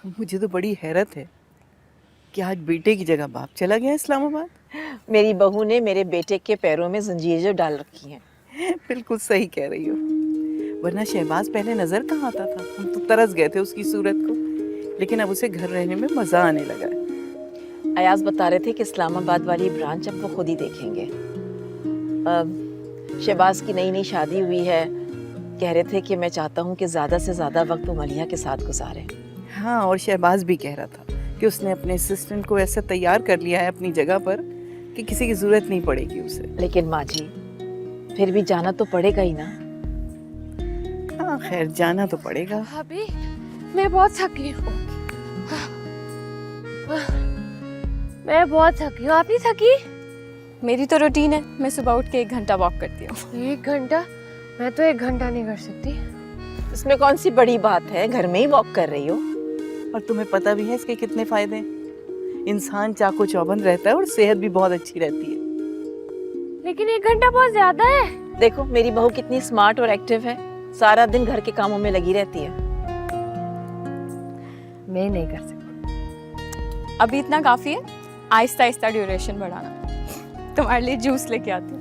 मुझे तो बड़ी हैरत है कि आज बेटे की जगह बाप चला गया इस्लामाबाद। मेरी बहू ने मेरे बेटे के पैरों में जंजीर जो डाल रखी है। बिल्कुल सही कह रही हो, वरना शहबाज पहले नजर कहाँ आता था। हम तो तरस गए थे उसकी सूरत को, लेकिन अब उसे घर रहने में मजा आने लगा है। अयाज बता रहे थे कि इस्लामाबाद वाली ब्रांच अब वो खुद ही देखेंगे। शहबाज की नई नई शादी हुई है, कह रहे थे कि मैं चाहता हूँ कि ज़्यादा से ज़्यादा वक्त वो मलिया के साथ गुजारे। हाँ, और शहबाज भी कह रहा था कि उसने अपने असिस्टेंट को ऐसा तैयार कर लिया है अपनी जगह पर कि किसी की जरूरत नहीं पड़ेगी उसे। लेकिन माँ जी, फिर भी जाना तो पड़ेगा ही ना। हाँ खैर, जाना तो पड़ेगा। भाभी, मैं बहुत थकी हूँ। मैं बहुत थकी हूँ। आप नहीं थकी? मेरी तो रूटीन है, मैं सुबह उठ के 1 घंटा वॉक करती हूँ। 1 घंटा? मैं तो 1 घंटा नहीं कर सकती। इसमें कौन सी बड़ी बात है, घर में ही वॉक कर रही हो। और तुम्हें पता भी है इसके कितने फायदे हैं। इंसान चाको चौबंद रहता है और सेहत भी बहुत अच्छी रहती है। लेकिन 1 घंटा बहुत ज्यादा है। देखो मेरी बहू कितनी स्मार्ट और एक्टिव है, सारा दिन घर के कामों में लगी रहती है। मैं नहीं कर सकती। अभी इतना काफी है, आहिस्ता आहिस्ता ड्यूरेशन बढ़ाना। तुम्हारे लिए जूस लेके आती हूँ।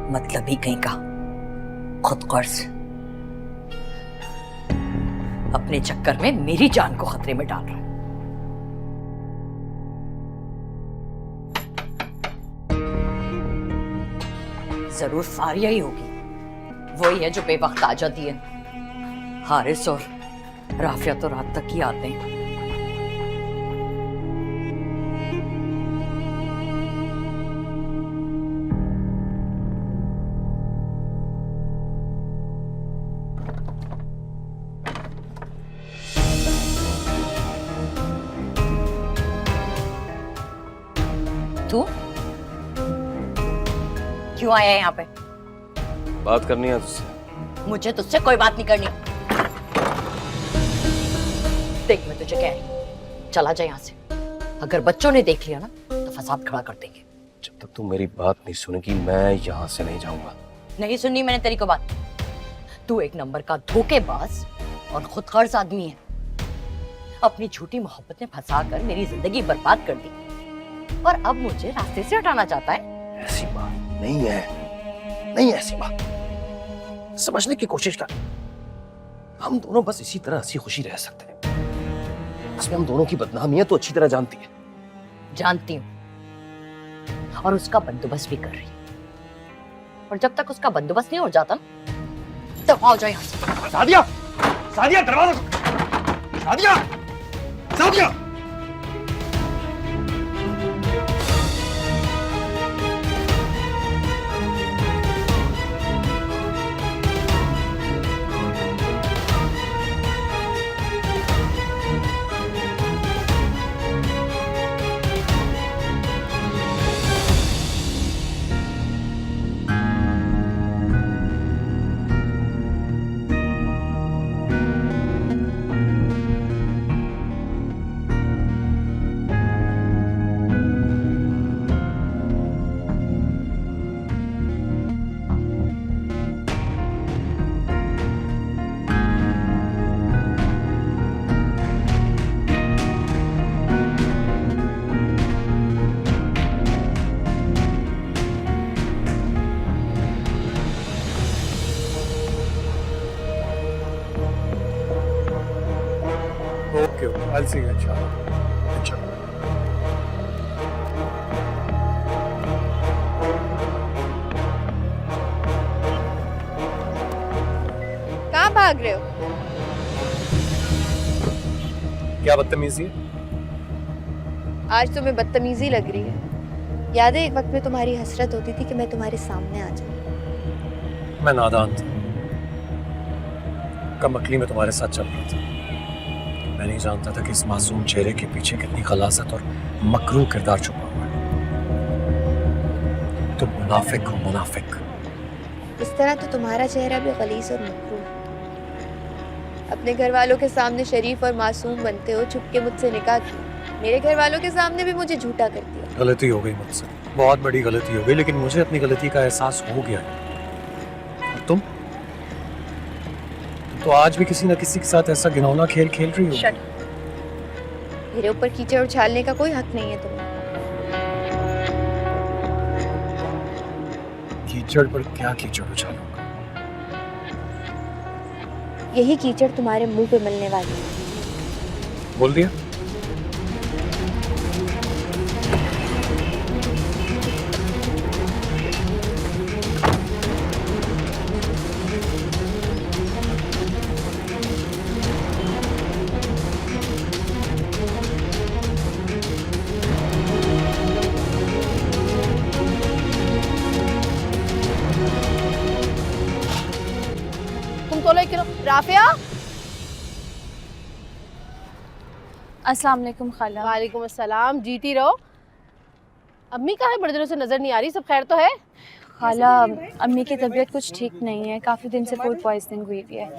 मतलब ही कहीं का खुद कर्ज, अपने चक्कर में मेरी जान को खतरे में डाल रहा है। जरूर फारिया ही होगी, वही है जो बेवक्त आ जाती है। हारिस और राफिया तो रात तक ही आते हैं। तू क्यों आया है यहाँ पे? बात करनी है तुझसे। मुझे तुझसे कोई बात नहीं करनी। देख मैं तुझे कह रही हूं, चला जा यहाँ से। अगर बच्चों ने देख लिया ना तो फसाद खड़ा कर देंगे। जब तक तू मेरी बात नहीं सुनेगी मैं यहाँ से नहीं जाऊंगा। नहीं सुननी मैंने तेरी को बात। तू एक नंबर का धोखेबाज और खुद गर्ज आदमी है। अपनी झूठी मोहब्बत में फंसा कर मेरी जिंदगी बर्बाद कर दी और अब मुझे रास्ते से हटाना चाहता है। ऐसी बात नहीं है, नहीं ऐसी बात। समझने की कोशिश कर। हम दोनों बस इसी तरह हंसी खुशी रह सकते हैं। इसमें हम दोनों की बदनामी है तो अच्छी तरह जानती है। जानती हूँ और उसका बंदोबस्त भी कर रही हूँ। और जब तक उसका बंदोबस्त नहीं हो जाता तब आओ जाओ यहाँ से। सादिया, सादिया दरवाजा, Sadia, Sadia. Okay, I'll see you inshallah. Inshallah. कहाँ भाग रहे हो? क्या बदतमीजी है? आज तुम्हें बदतमीजी लग रही है। याद है एक वक्त में तुम्हारी हसरत होती थी कि मैं तुम्हारे सामने आ जाऊं। मैं नादान था, कम अकली में तुम्हारे साथ चल रहा था। मैं नहीं जानता था कि इस मासूम चेहरे के पीछे कितनी खलासत और मकरूह किरदार छुपा हुआ है। तुम मुनाफिक हो, मुनाफिक। इस तरह तो तुम्हारा चेहरा भी गलीज और मकरूह है। अपने घर वालों के सामने शरीफ और मासूम बनते हो, छुप के मुझसे निकाह किया। मेरे घर वालों के सामने भी मुझे झूठा कर दिया। गलती हो गई मुझसे, बहुत बड़ी गलती हो गई, लेकिन मुझे अपनी गलती का एहसास हो गया है। और तुम तो आज भी किसी न किसी के साथ ऐसा घिनौना खेल खेल रही हो। मेरे ऊपर कीचड़ उछालने का कोई हक नहीं है तुम्हें। कीचड़ पर क्या कीचड़ उछालूंगा? यही कीचड़ तुम्हारे मुंह पे मिलने वाली है। बोल दिया। तुम तोलो 1 किलो। राफिया। अस्सलाम वालेकुम खाला। वालेकुम अस्सलाम। जीती रहो। अम्मी कहाँ है? बड़े दिनों से नजर नहीं आ रही। सब खैर तो है? खाला अम्मी की तबीयत कुछ ठीक नहीं है, काफ़ी दिन से फूड पॉइजनिंग हुई है,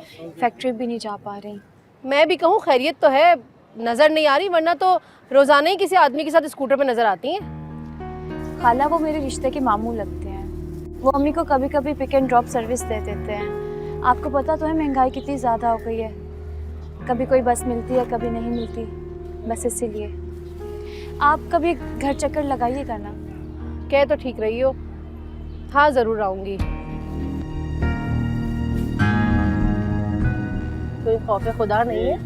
फैक्ट्री भी नहीं जा पा रही। मैं भी कहूँ खैरियत तो है, नजर नहीं आ रही, वरना तो रोजाना ही किसी आदमी के साथ स्कूटर पे नजर आती हैं। खाला वो मेरे रिश्ते के मामू लगते हैं। वो अम्मी को कभी कभी पिक एंड ड्रॉप सर्विस दे देते हैं। आपको पता तो है महंगाई कितनी ज़्यादा हो गई है, कभी कोई बस मिलती है कभी नहीं मिलती, बस इसीलिए आप कभी घर चक्कर लगाइएगा ना। कह तो ठीक रही हो। हाँ जरूर आऊंगी। कोई खौफ खुदा नहीं है?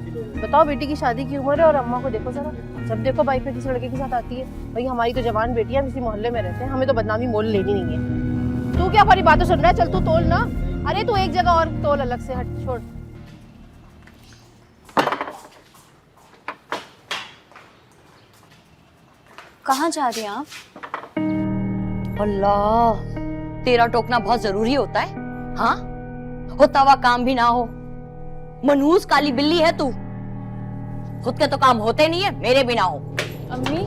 बताओ, बेटी की शादी की उम्र है और अम्मा को देखो जरा, जब देखो बाइक पे किसी लड़के के साथ आती है। भाई हमारी तो जवान बेटियां किसी मोहल्ले में रहते हैं, हमें तो बदनामी मोल लेनी नहीं है। तू क्या हमारी बातें सुन रहा है? चल तू तोल ना। अरे तू एक जगह और तोल, अलग से हट, छोड़। कहाँ जा रही हैं आप? अल्लाह, तेरा टोकना बहुत जरूरी होता है? हाँ, होता हुआ काम भी ना हो। मनहूस काली बिल्ली है तू। खुद के तो काम होते नहीं है, मेरे भी ना हो। अम्मी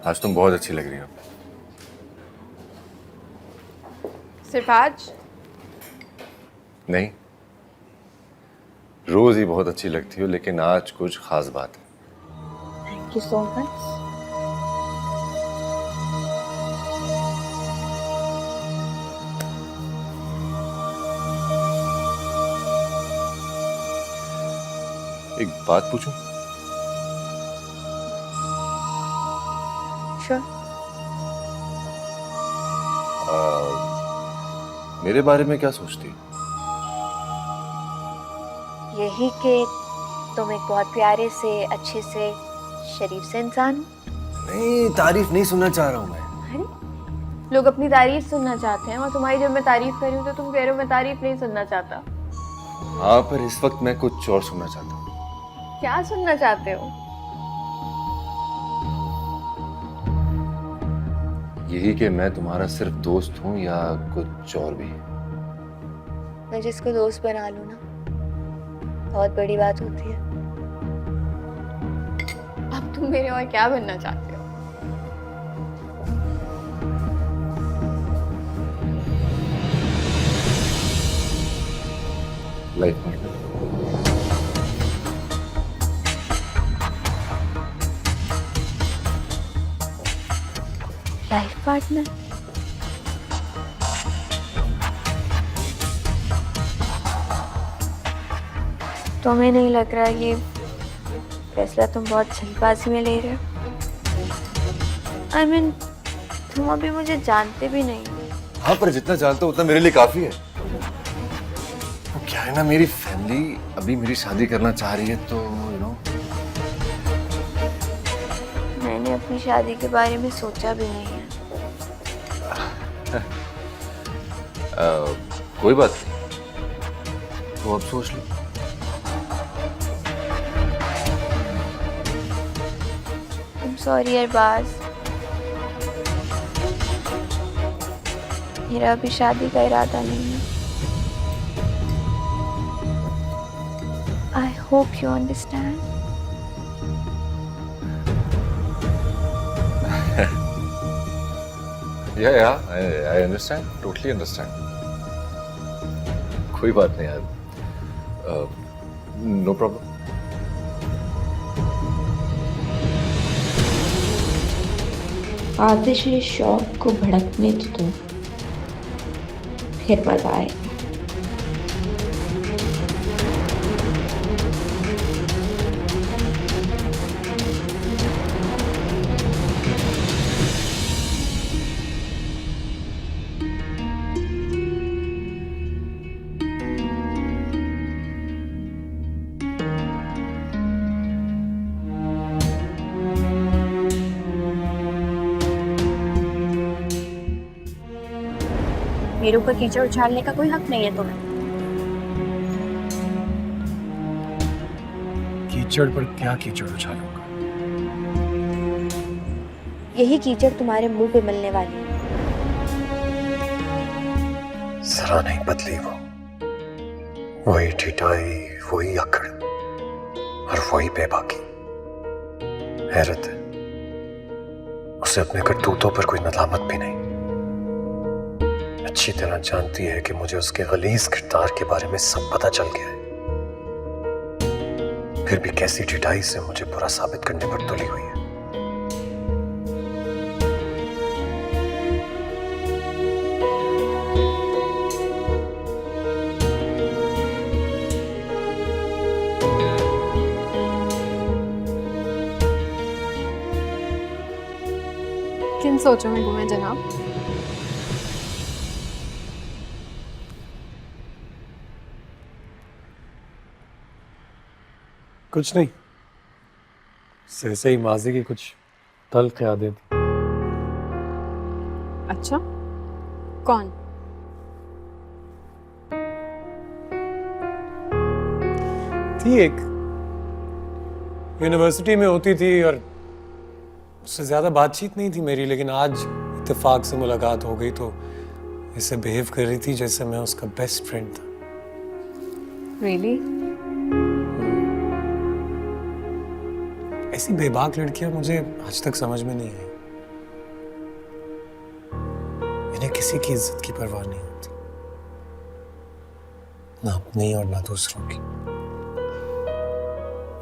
आज तुम बहुत अच्छी लग रही हो। सिर्फ आज? नहीं, रोज ही बहुत अच्छी लगती हो, लेकिन आज कुछ खास बात है। Thank you so much. एक बात पूछूं? Sure. मेरे बारे में क्या सोचती हो? यही कि तुम एक बहुत प्यारे से, अच्छे से, शरीफ से इंसान हो। नहीं, तारीफ नहीं सुनना चाह रहा हूँ मैं। लोग अपनी तारीफ सुनना चाहते हैं और तुम्हारी जब मैं तारीफ कर रही हूँ तो तुम कह रहे हो मैं तारीफ नहीं सुनना चाहता। हाँ, पर इस वक्त मैं कुछ और सुनना चाहता हूँ। क्या सुनना चाहते हो? यही कि मैं तुम्हारा सिर्फ दोस्त हूँ या कुछ और भी? मैं जिसको दोस्त बना लूं ना, बहुत बड़ी बात होती है। अब तुम मेरे और क्या बनना चाहते हो? Life partner. Life partner? तुम्हें नहीं लग रहा ये फैसला तुम बहुत जल्दबाजी में ले रहे हो? I mean, तुम अभी मुझे जानते भी नहीं। हाँ, पर जितना जानता हूँ उतना मेरे लिए काफी है। वो क्या है ना, मेरी फैमिली अभी मेरी शादी करना चाह रही है, तो मैंने अपनी शादी के बारे में सोचा भी नहीं है। कोई बात नहीं, तो अब सोच लो। सॉरी अरबाज, मेरा अभी शादी का इरादा नहीं है। I hope you understand. Yeah, I understand. Totally understand. कोई बात नहीं यार. No problem. आतिश ये शौक को भड़कने तो दो, फिर मजा आएगा। मेरे ऊपर कीचड़ उछालने का कोई हक नहीं है तुम्हें। कीचड़ पर क्या कीचड़ उछालूंगा? यही कीचड़ तुम्हारे मुंह पे मिलने वाली है। जरा नहीं बदली वो, वही ठिठाई, वही अकड़ और वही बेबाकी। हैरत है, उसे अपने करतूतों पर कोई नदामत भी नहीं। अच्छी तरह जानती है कि मुझे उसके गलीज किरदार के बारे में सब पता चल गया है, फिर भी कैसी ठिठाई से मुझे बुरा साबित करने पर तुली हुई है। किन सोचों में घूमे जनाब? कुछ नहीं, से ही माजी की कुछ तल्ख यादें थी। अच्छा, कौन? थी एक, यूनिवर्सिटी में होती थी और उससे ज्यादा बातचीत नहीं थी मेरी, लेकिन आज इत्तेफाक से मुलाकात हो गई तो ऐसे बिहेव कर रही थी जैसे मैं उसका बेस्ट फ्रेंड था। Really? ऐसी बेबाक लड़कियां मुझे आज तक समझ में नहीं आई। इन्हें किसी की इज्जत की परवाह नहीं होती, ना अपनी और ना दूसरों की।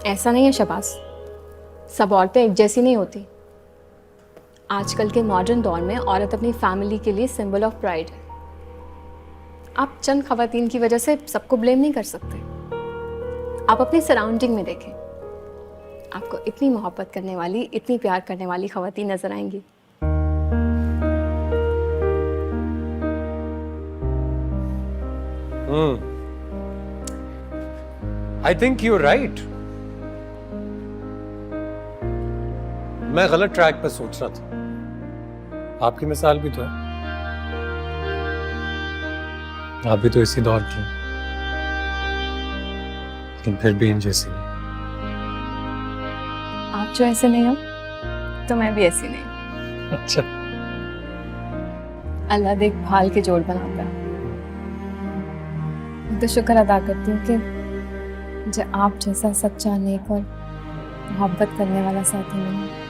ऐसा नहीं है शबाज, सब औरतें एक जैसी नहीं होती। आजकल के मॉडर्न दौर में औरत अपनी फैमिली के लिए सिंबल ऑफ प्राइड है। आप चंद खवातीन की वजह से सबको ब्लेम नहीं कर सकते। आप अपनी सराउंडिंग में देखें, आपको इतनी मोहब्बत करने वाली, इतनी प्यार करने वाली खवातीन नजर आएंगी। I think you right. मैं गलत ट्रैक पर सोच रहा था। आपकी मिसाल भी तो है, आप भी तो इसी दौर की हैं, लेकिन फिर भी इन जैसी नहीं। आप जो ऐसे नहीं हो तो मैं भी ऐसी नहीं हूं। अच्छा, अल्लाह देख भाल के जोड़ बनाता है। मैं तो शुक्र अदा करती हूँ कि मुझे आप जैसा सच्चा, नेक और मोहब्बत करने वाला साथी मिला।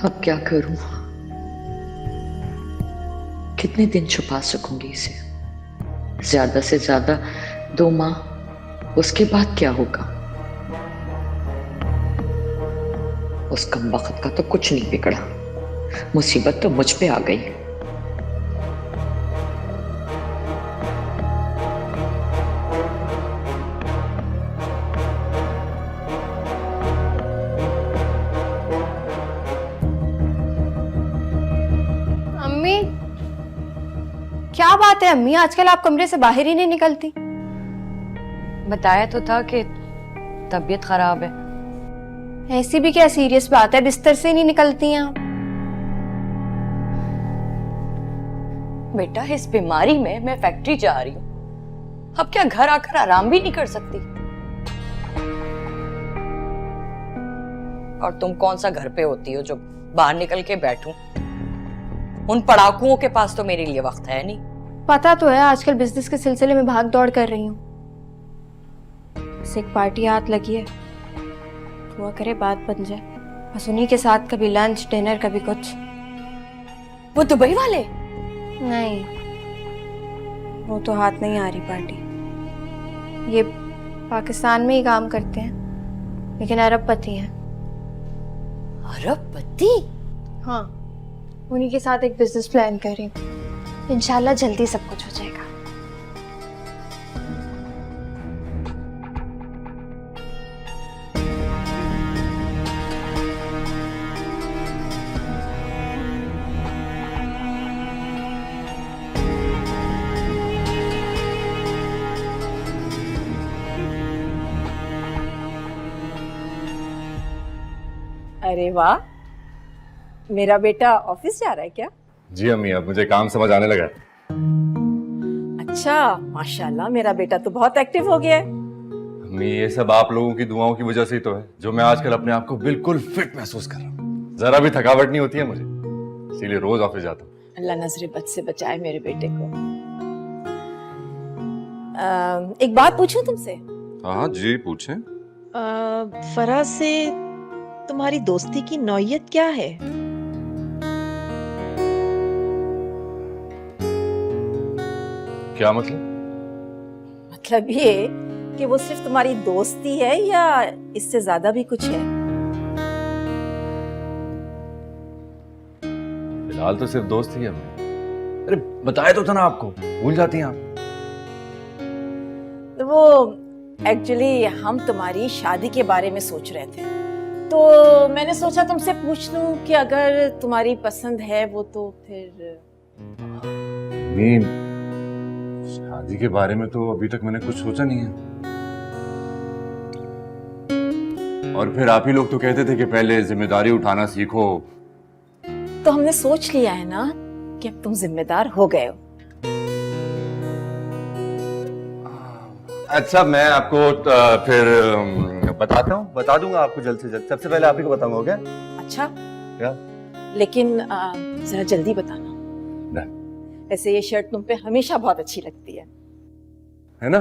अब क्या करूं? कितने दिन छुपा सकूंगी इसे? ज्यादा से ज्यादा 2 माह, उसके बाद क्या होगा? उस कमबख्त का तो कुछ नहीं बिगड़ा, मुसीबत तो मुझ पे आ गई। क्या बात है अम्मी, आजकल आप कमरे से बाहर ही नहीं निकलती। बताया तो था कि तबीयत खराब है। ऐसी भी क्या सीरियस बात है, बिस्तर से नहीं निकलती हैं आप? बेटा इस बीमारी में मैं फैक्ट्री जा रही हूँ, अब क्या घर आकर आराम भी नहीं कर सकती? और तुम कौन सा घर पे होती हो जो बाहर निकल के बैठूं? उन पड़ाकुओं के पास तो मेरे लिए वक्त है नहीं। पता तो है, आजकल बिजनेस के सिलसिले में भाग दौड़ कर रही हूँ। बस एक पार्टी हाथ लगी है, दुआ करे बात बन जाए। बस उन्हीं के साथ कभी लंच डिनर कभी कुछ। वो दुबई वाले? नहीं, वो तो हाथ नहीं आ रही पार्टी। ये पाकिस्तान में ही काम करते हैं लेकिन अरबपति हैं। अरबपति? हाँ, उन्हीं के साथ एक बिजनेस प्लान कर रही हूँ। इंशाल्लाह जल्दी सब कुछ हो जाएगा। अरे वाह, मेरा बेटा ऑफिस जा रहा है क्या? जी अम्मी, अब मुझे काम समझ आने लगा है। अच्छा, माशाल्लाह, मेरा बेटा तो बहुत एक्टिव हो गया है। अम्मी, ये सब आप लोगों की दुआओं की वजह से ही तो है जो मैं आजकल अपने आप को बिल्कुल फिट महसूस कर रहा हूँ। जरा भी थकावट नहीं होती है मुझे, इसीलिए रोज ऑफिस जाता हूँ। अल्लाह नजरे बद से बचाए मेरे बेटे को। एक बात पूछूं तुमसे? हाँ जी, पूछें। फराज से तुम्हारी दोस्ती की नौयत क्या है? क्या मतलब? मतलब ये कि वो सिर्फ तुम्हारी दोस्ती है या इससे ज्यादा भी कुछ है? फिलहाल तो सिर्फ दोस्त ही है अम्मी। अरे बताया तो था ना आपको, भूल जाती हैं आप। वो एक्चुअली हम तुम्हारी शादी के बारे में सोच रहे थे, तो मैंने सोचा तुमसे पूछ लूं कि अगर तुम्हारी पसंद है वो तो फिर। नहीं, शादी के बारे में तो अभी तक मैंने कुछ सोचा नहीं है। और फिर आप ही लोग तो कहते थे कि पहले जिम्मेदारी उठाना सीखो। तो हमने सोच लिया है ना कि अब तुम जिम्मेदार हो गए हो। अच्छा, मैं आपको फिर बताता हूँ, बता दूंगा आपको जल्द से जल्द। सबसे पहले आप ही को बताऊंगा, क्या? अच्छा, क्या? लेकिन जरा जल्दी बताना। वैसे ये शर्ट तुम पे हमेशा बहुत अच्छी लगती है ना?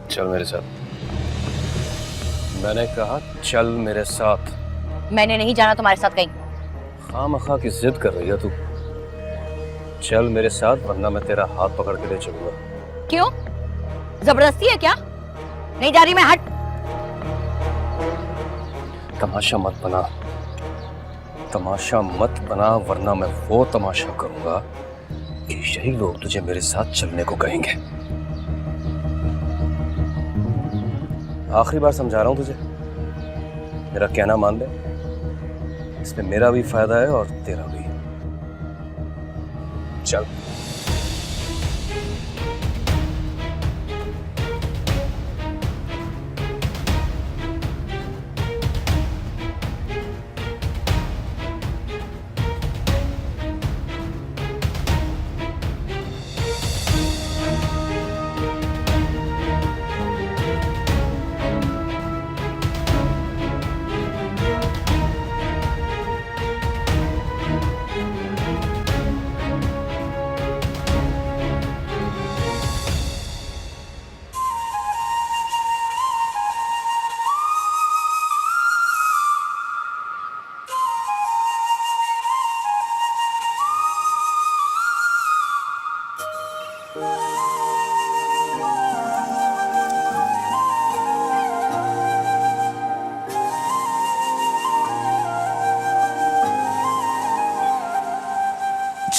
चल मेरे साथ। मैंने कहा चल मेरे साथ। मैंने नहीं जाना तुम्हारे साथ कहीं। खामखा की जिद कर रही है तू। चल मेरे साथ वरना मैं तेरा हाथ पकड़ के ले चलूंगा। क्यों? जबरदस्ती है क्या? नहीं जा रही मैं, हट। तमाशा मत बना, तमाशा मत बना, वरना मैं वो तमाशा करूंगा कि यही लोग तुझे मेरे साथ चलने को कहेंगे। आखिरी बार समझा रहा हूं तुझे, मेरा कहना मान ले। इसमें मेरा भी फायदा है और तेरा भी। चल।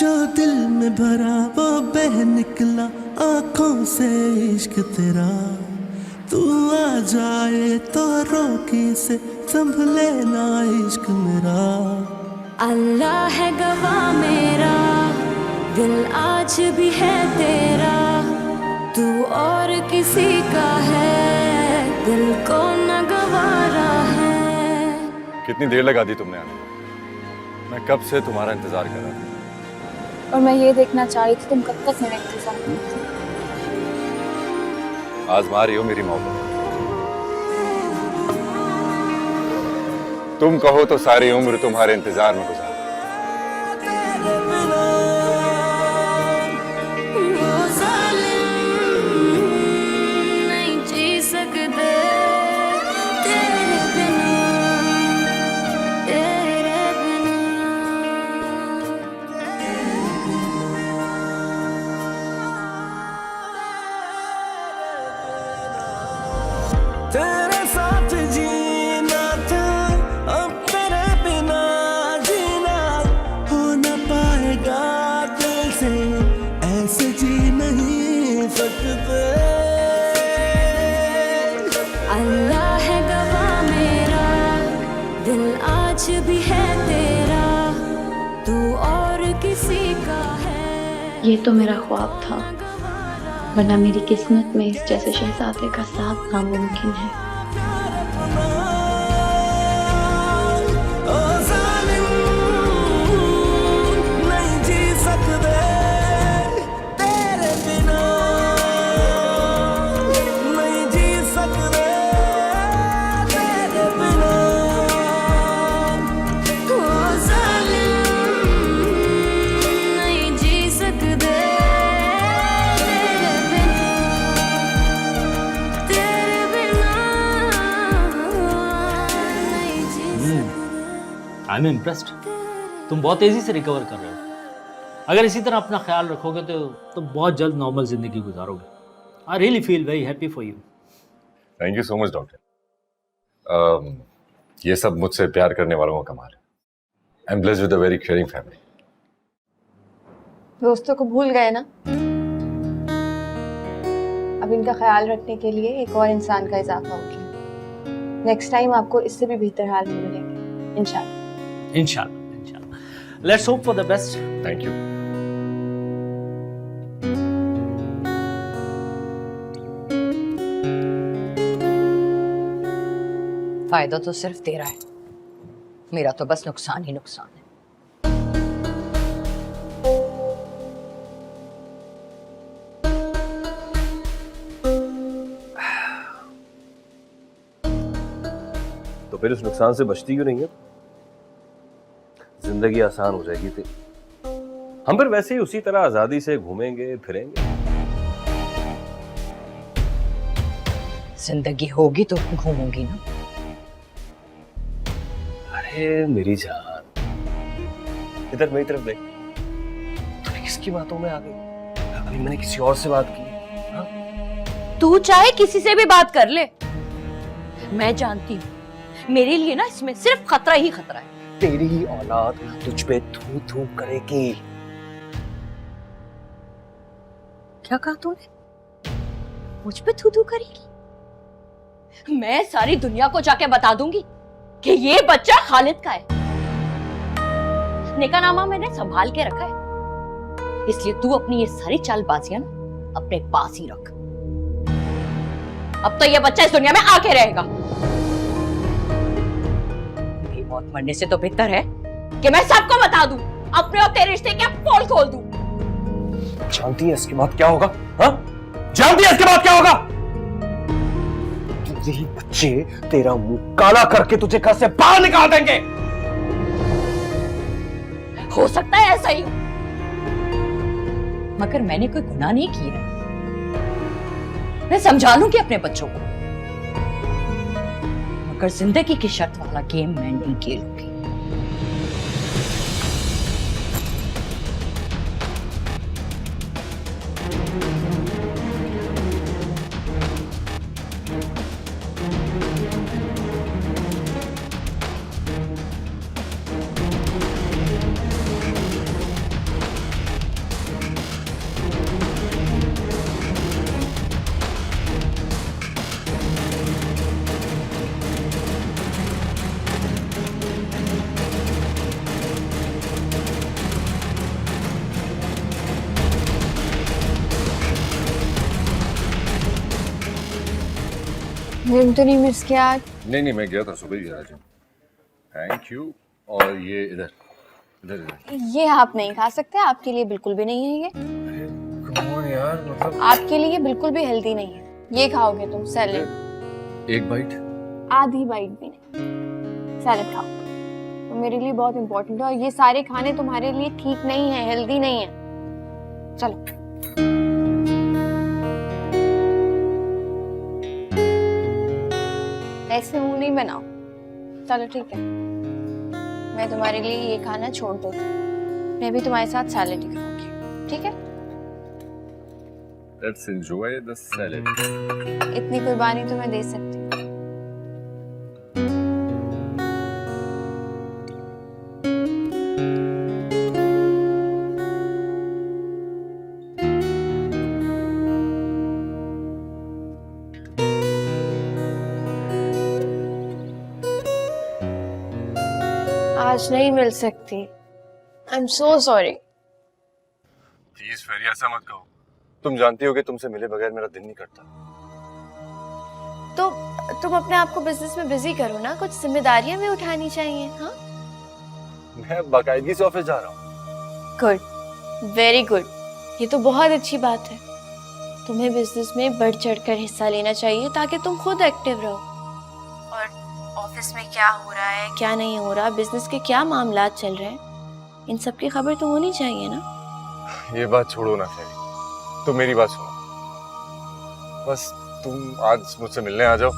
जो दिल में भरा वो बह निकला आंखों से इश्क तेरा, तू आ जाए तो रोकी से संभले ना इश्क मेरा। अल्लाह है गवाह मेरा, दिल आज भी है तेरा, तू और किसी का है, दिल को न गवारा है। कितनी देर लगा दी तुमने आने में? मैं कब से तुम्हारा इंतजार कर रहा था। और मैं ये देखना चाह रही थी तुम कब तक मेरा इंतजार करते। आजमा रही हो मेरी मोहब्बत। तुम कहो तो सारी उम्र तुम्हारे इंतजार में गुजार। नहीं जी सकते तेरे बिना, तेरे बिना। तेरे साथ जीना था, अब तेरे बिना जीना हो न पाएगा दिल से, ऐसे जी नहीं सकते। अल्लाह है गवाह मेरा, दिल आज भी है तेरा, तू और किसी का है। ये तो मेरा ख्वाब था, वरना मेरी किस्मत में इस जैसे शहजादे का साथ नामुमकिन है। ओ जालिम, नहीं जी सकते तेरे बिना, नहीं जी सकते तेरे बिना। ओ जालिम, नहीं जी सकते तेरे बिना, तेरे बिना नहीं जी सकते। I am impressed. तुम बहुत तेजी से रिकवर कर रहे हो। अगर इसी तरह अपना ख्याल रखोगे तो तुम बहुत जल्द नॉर्मल जिंदगी गुजारोगे। I really feel very happy for you. Thank you so much doctor. ये सब मुझसे प्यार करने वालों का कमाल है। I am blessed with a very caring family. दोस्तों को भूल गए ना? अब इनका ख्याल रखने के लिए एक और इंसान का इजाफा हो गया। नेक्स्ट टाइम आपको इससे भी बेहतर हाल में मिलेंगे इंशाल्लाह। इंशाल्लाह इंशाल्लाह। Let's hope for the best. Thank you. फायदा तो सिर्फ तेरा है, मेरा तो बस नुकसान ही नुकसान है। तो फिर उस नुकसान से बचती क्यों नहीं है? जिंदगी आसान हो जाएगी थी। हम फिर वैसे ही उसी तरह आजादी से घूमेंगे फिरेंगे। जिंदगी होगी तो घूमूंगी ना। अरे मेरी जान, इधर मेरी तरफ देख। तूने किसकी बातों में आ गई? अभी मैंने किसी और से बात की। हाँ? तू चाहे किसी से भी बात कर ले, मैं जानती हूँ मेरे लिए ना इसमें सिर्फ खतरा ही खतरा है। तेरी ही औलाद तुझ पे थू थू करेगी। क्या कहा तूने? मुझ पे थू थू करेगी? मैं सारी दुनिया को जाके बता दूंगी कि ये बच्चा खालिद का है। निकाहनामा मैंने संभाल के रखा है, इसलिए तू अपनी ये सारी चालबाजियां ना अपने पास ही रख। अब तो ये बच्चा इस दुनिया में आके रहेगा। मेरी मौत मरने से तो बेहतर है कि मैं सबको बता दूं, अपने और तेरे रिश्ते के पोल खोल दूं। जानती है इसके बाद क्या होगा? हाँ? जानती है इसके बाद क्या होगा? यही बच्चे तेरा मुंह काला करके तुझे घर से बाहर निकाल देंगे। हो सकता है ऐसा ही, मगर मैंने कोई गुनाह नहीं किया। मैं समझा लूंगी अपने बच्चों को, मगर जिंदगी की शर्त वाला गेम मैं नहीं खेलूंगी। जिम तो नहीं मिस किया आज? नहीं मैं गया था, सुबह ही गया था। Thank you. और ये इधर इधर इधर। ये आप नहीं खा सकते, आपके लिए बिल्कुल भी नहीं है ये। कम ऑन यार, मतलब आपके लिए बिल्कुल भी हेल्दी नहीं है। ये खाओगे तुम सैलेड। एक बाइट। आधी बाइट भी नहीं, सैलेड खाओ। तो मेरे लिए बहुत इंपॉर्टेंट है और ये सारे खाने तुम्हारे लिए ठीक नहीं है, हेल्दी नहीं है। चलो। ऐसे मुंह नहीं बनाओ। चलो ठीक है, मैं तुम्हारे लिए ये खाना छोड़ दूँ। मैं भी तुम्हारे साथ सैलेड ही खाऊंगी, ठीक है? Let's enjoy the salad. इतनी कुर्बानी तो मैं दे सकती हूँ। आज नहीं मिल सकती। I am so sorry. Please फेरी, ऐसा मत कहो। तुम जानती हो कि तुमसे मिले बगैर मेरा दिन नहीं कटता। तो तुम अपने आप को बिजनेस में बिजी करो ना, कुछ जिम्मेदारियां भी उठानी चाहिए। हाँ, मैं बाकायदगी से ऑफिस जा रहा हूँ। Good, very good. ये तो बहुत अच्छी बात है। तुम्हें बिजनेस में बढ़ चढ़कर हिस्सा लेना चाहिए ताकि तुम खुद एक्टिव रहो। और ऑफिस में क्या हो रहा है, क्या नहीं हो रहा, बिजनेस के क्या मामला चल रहे हैं, इन सब की खबर तो होनी चाहिए ना। ये बात छोड़ो ना फेरी, तुम मेरी बात सुनो। बस तुम आज मुझसे मिलने आ जाओ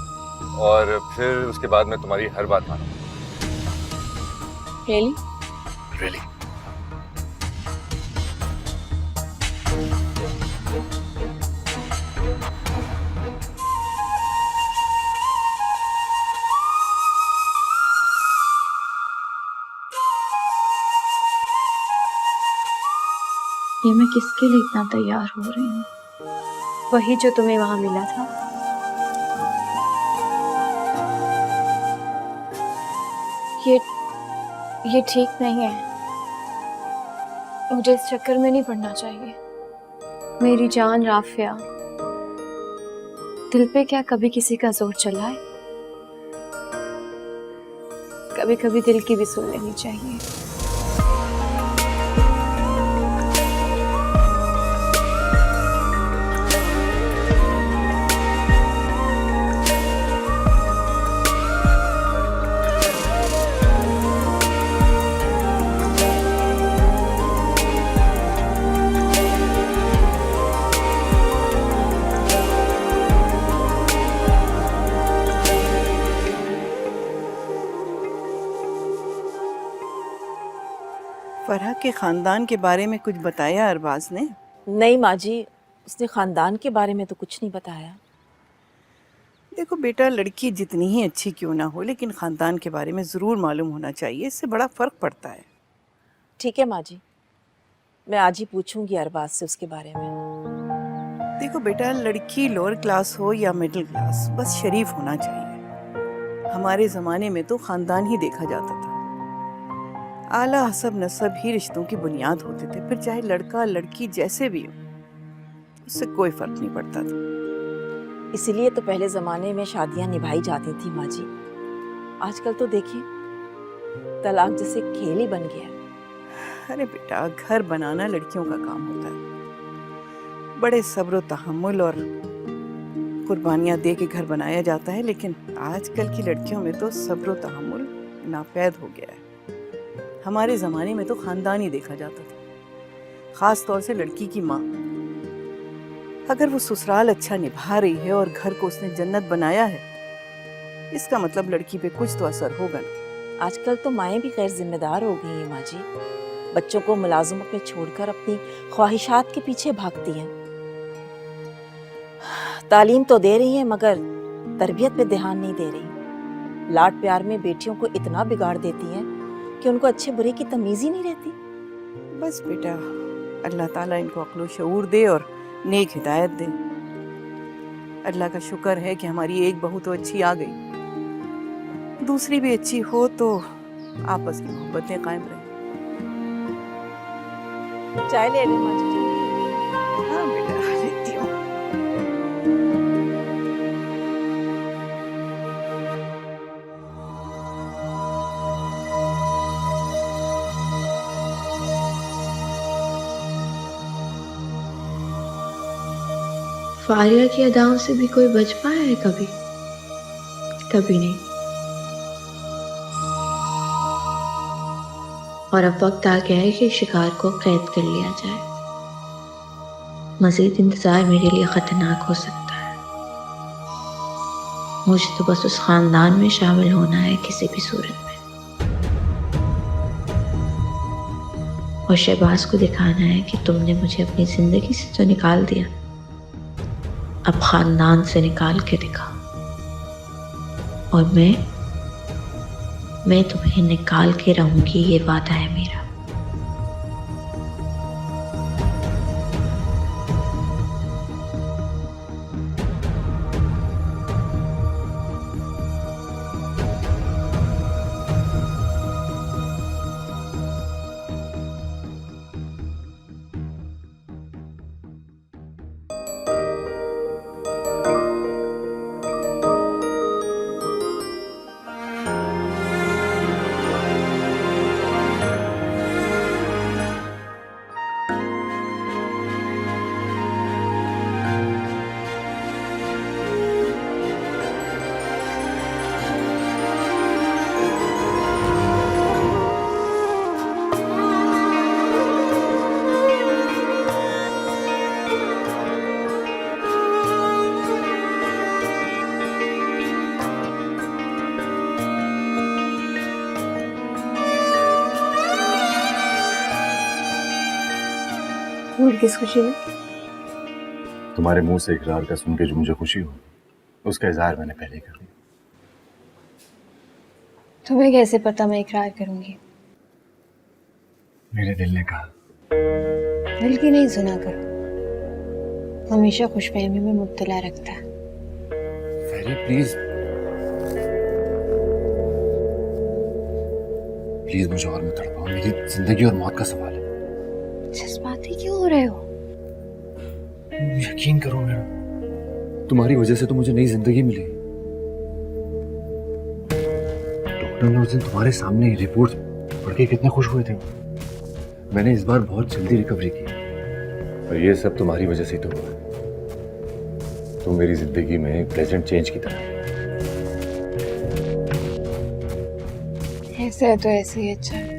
और फिर उसके बाद मैं तुम्हारी हर बात मानूं। रियली? रियली। ये मैं किसके लिए इतना तैयार हो रही हूँ? वही जो तुम्हें वहां मिला था। ये ठीक नहीं है। मुझे इस चक्कर में नहीं पड़ना चाहिए। मेरी जान राफिया, दिल पे क्या कभी किसी का जोर चला है? कभी कभी दिल की भी सुन लेनी चाहिए। फरहा के खानदान के बारे में कुछ बताया अरबाज ने? नहीं माँ जी, उसने खानदान के बारे में तो कुछ नहीं बताया। देखो बेटा, लड़की जितनी ही अच्छी क्यों ना हो, लेकिन खानदान के बारे में ज़रूर मालूम होना चाहिए। इससे बड़ा फ़र्क पड़ता है। ठीक है माँ जी, मैं आज ही पूछूंगी अरबाज से उसके बारे में। देखो बेटा, लड़की लोअर क्लास हो या मिडिल क्लास, बस शरीफ होना चाहिए। हमारे ज़माने में तो ख़ानदान ही देखा जाता था। आला हसब नसब ही रिश्तों की बुनियाद होते थे। फिर चाहे लड़का लड़की जैसे भी हो, उससे कोई फ़र्क नहीं पड़ता था। इसीलिए तो पहले ज़माने में शादियां निभाई जाती थी माँ जी। आजकल तो देखिए, तलाक जैसे खेल ही बन गया है। अरे बेटा, घर बनाना लड़कियों का काम होता है। बड़े सब्र तहम्मुल और कुर्बानियाँ दे के घर बनाया जाता है, लेकिन आजकल की लड़कियों में तो सब्र तहम्मुल नाफैद हो गया है। हमारे ज़माने में तो ख़ानदान ही देखा जाता था, ख़ास तौर से लड़की की माँ। अगर वो ससुराल अच्छा निभा रही है और घर को उसने जन्नत बनाया है, इसका मतलब लड़की पे कुछ तो असर होगा ना। आजकल तो माएँ भी गैर जिम्मेदार हो गई हैं माँ जी। बच्चों को मुलाजमत में छोड़कर अपनी ख्वाहिशात के पीछे भागती हैं। तालीम तो दे रही हैं मगर तरबियत पे ध्यान नहीं दे रही। लाड प्यार में बेटियों को इतना बिगाड़ देती हैं कि उनको अच्छे बुरे की तमीज़ ही नहीं रहती। बस बेटा, अल्लाह ताला इनको अक्ल व शऊर दे और नेक हिदायत दे। अल्लाह का शुक्र है कि हमारी एक बहू तो अच्छी आ गई, दूसरी भी अच्छी हो तो आपस की मोहब्बतें कायम रहें। चाय ले लें माँ जी। हाँ बेटा, लेती हूँ। फारिया की अदाओं से भी कोई बच पाया है कभी? कभी नहीं। और अब वक्त आ गया है कि शिकार को कैद कर लिया जाए। मजीद इंतजार मेरे लिए खतरनाक हो सकता है। मुझे तो बस उस खानदान में शामिल होना है किसी भी सूरत में, और शहबाज को दिखाना है कि तुमने मुझे अपनी जिंदगी से तो निकाल दिया, अब खानदान से निकाल के दिखा। और मैं तुम्हें निकाल के रहूंगी, ये वादा है मेरा। किस खुशी में? तुम्हारे मुंह से इकरार का सुन के जो मुझे खुशी हो, उसका इजहार मैंने पहले ही कर दिया। तुम्हें कैसे पता मैं इकरार करूंगी? मेरे दिल ने कहा। दिल की नहीं सुना करो, हमेशा खुशफहमी में मुब्तला रखता है। फेरी प्लीज प्लीज मुझे और मत तड़पाओ, मेरी जिंदगी और मौत का सवाल है। जज्बाती क्यों हो रहे हो? यकीन करो मेरा, तुम्हारी वजह से तो मुझे नई जिंदगी मिली। डॉक्टर ने उस दिन तुम्हारे सामने रिपोर्ट पढ़ के कितने खुश हुए थे। मैंने इस बार बहुत जल्दी रिकवरी की, और ये सब तुम्हारी वजह से ही तो हुआ। तुम मेरी जिंदगी में एक प्लेजेंट चेंज की तरह। ऐसा है तो ऐसे ही अच्छा है।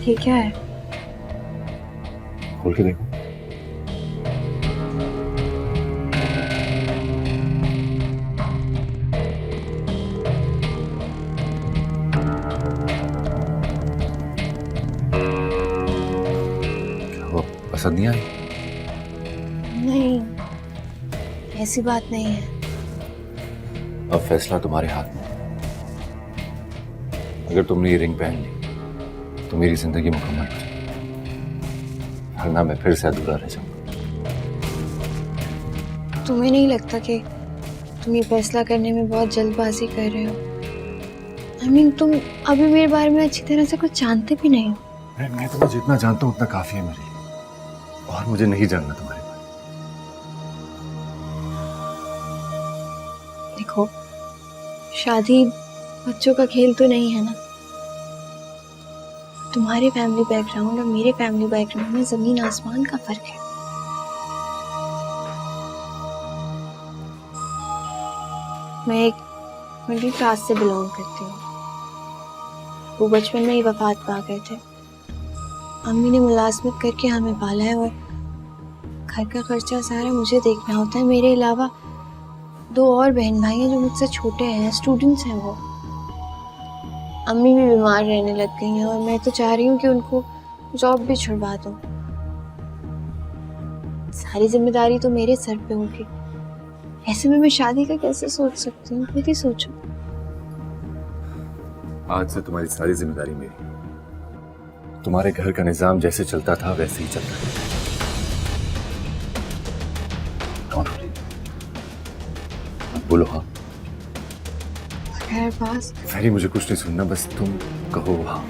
ये क्या है? खोल के देखो। वो पसंद नहीं आई? नहीं, ऐसी बात नहीं है। अब फैसला तुम्हारे हाथ में। अगर तुमने ये रिंग पहन ली तो मेरी जिंदगी मुकम्मल हो जाएगी, वरना मैं फिर से अधूरा रह जाऊंगा। तुम्हें नहीं लगता कि तुम ये फैसला करने में बहुत जल्दबाजी कर रहे हो? I mean, तुम अभी मेरे बारे में अच्छी तरह से कुछ जानते भी नहीं हो। मैं तुम्हें जितना जानता हूँ उतना काफी है मेरे लिए, और मुझे नहीं जानना तुम्हारे बारे में। देखो, शादी बच्चों का खेल तो नहीं है ना। तुम्हारे फैमिली बैकग्राउंड और मेरे फैमिली बैकग्राउंड में जमीन आसमान का फर्क है। मैं एक मिडिल क्लास से बिलोंग करती हूँ। वो बचपन में ही वफात पा गए थे। अम्मी ने मुलाजमत करके हमें पाला है, और घर का खर्चा सारा मुझे देखना होता है। मेरे अलावा 2 और बहन भाई हैं जो मुझसे छोटे हैं, स्टूडेंट्स हैं वो। अम्मी भी बीमार रहने लग गई हैं, और मैं तो चाह रही हूँ कि उनको जॉब भी छुड़वा दूँ। सारी जिम्मेदारी तो मेरे सर पे होगी। ऐसे में मैं शादी का कैसे सोच सकती हूँ? खुद ही सोचो। आज से तुम्हारी सारी जिम्मेदारी मेरी। तुम्हारे घर का निजाम जैसे चलता था वैसे ही चलता है। बोलो हाँ। खैर पास फेरी मुझे कुछ नहीं सुनना, बस तुम कहो हाँ।